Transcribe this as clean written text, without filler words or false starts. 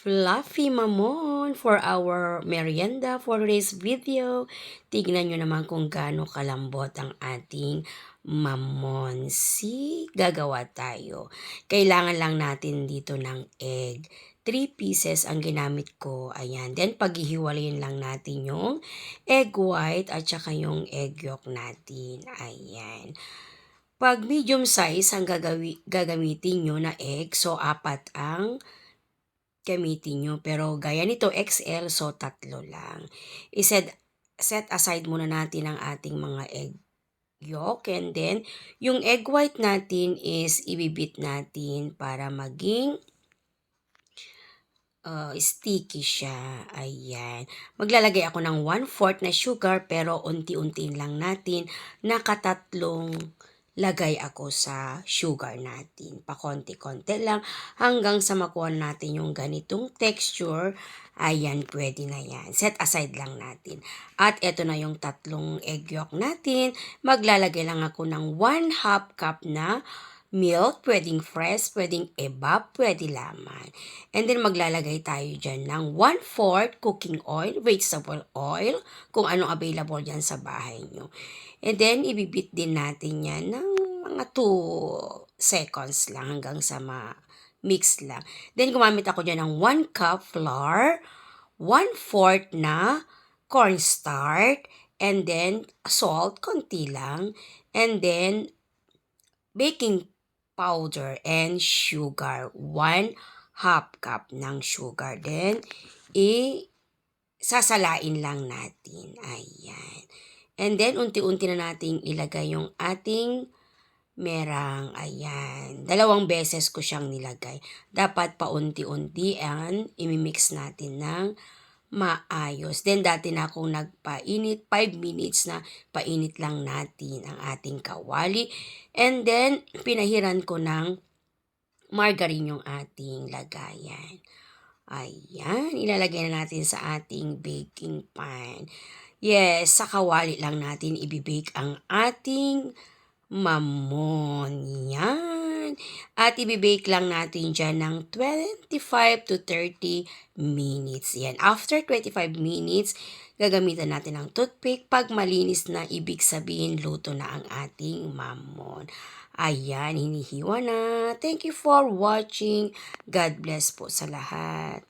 Fluffy Mamon for our merienda for today's video. Tignan nyo naman kung gaano kalambot ang ating mamon. Gagawa tayo. Kailangan lang natin dito ng egg. 3 pieces ang ginamit ko. Ayan. Then, paghihiwalayin lang natin yung egg white at saka yung egg yolk natin. Ayan. Pag medium size ang gagamitin nyo na egg, so 4 ang gamitin nyo. Pero gaya nito, XL, so 3 lang. Set aside muna natin ang ating mga egg yolk. And then, yung egg white natin is ibibit natin para maging sticky siya. Ayan. Maglalagay ako ng 1/4 na sugar pero unti-unti lang natin. Nakatatlong lagay ako sa sugar natin. Pakonti-konti lang hanggang sa makuha natin yung ganitong texture. Ayan, pwede na yan. Set aside lang natin. At eto na yung 3 egg yolk natin. Maglalagay lang ako ng 1/2 cup na milk. Pwedeng fresh, pwedeng evap, pwede laman. And then maglalagay tayo dyan ng 1/4 cooking oil, vegetable oil, kung anong available dyan sa bahay nyo. And then, ibibit din natin yan ng mga 2 seconds lang hanggang sa mix lang. Then, gumamit ako dyan ng 1 cup flour, 1/4 na cornstarch, and then salt, konti lang, and then baking powder and sugar, 1/2 cup ng sugar. Then, sasalain lang natin. Ayan. And then, unti-unti na nating ilagay yung ating merang. Ayan. 2 beses ko siyang nilagay. Dapat paunti-unti and imimix natin ng maayos. Then, dati na akong nagpainit. 5 minutes na painit lang natin ang ating kawali. And then, pinahiran ko ng margarine yung ating lagayan. Ayan. Ilalagay na natin sa ating baking pan. Yes, sa kawali lang natin ibibake ang ating mamon. Yan. At ibibake lang natin dyan ng 25 to 30 minutes. Yan. After 25 minutes, gagamitan natin ng toothpick. Pag malinis na, ibig sabihin luto na ang ating mamon. Ayan, hinihiwa na. Thank you for watching. God bless po sa lahat.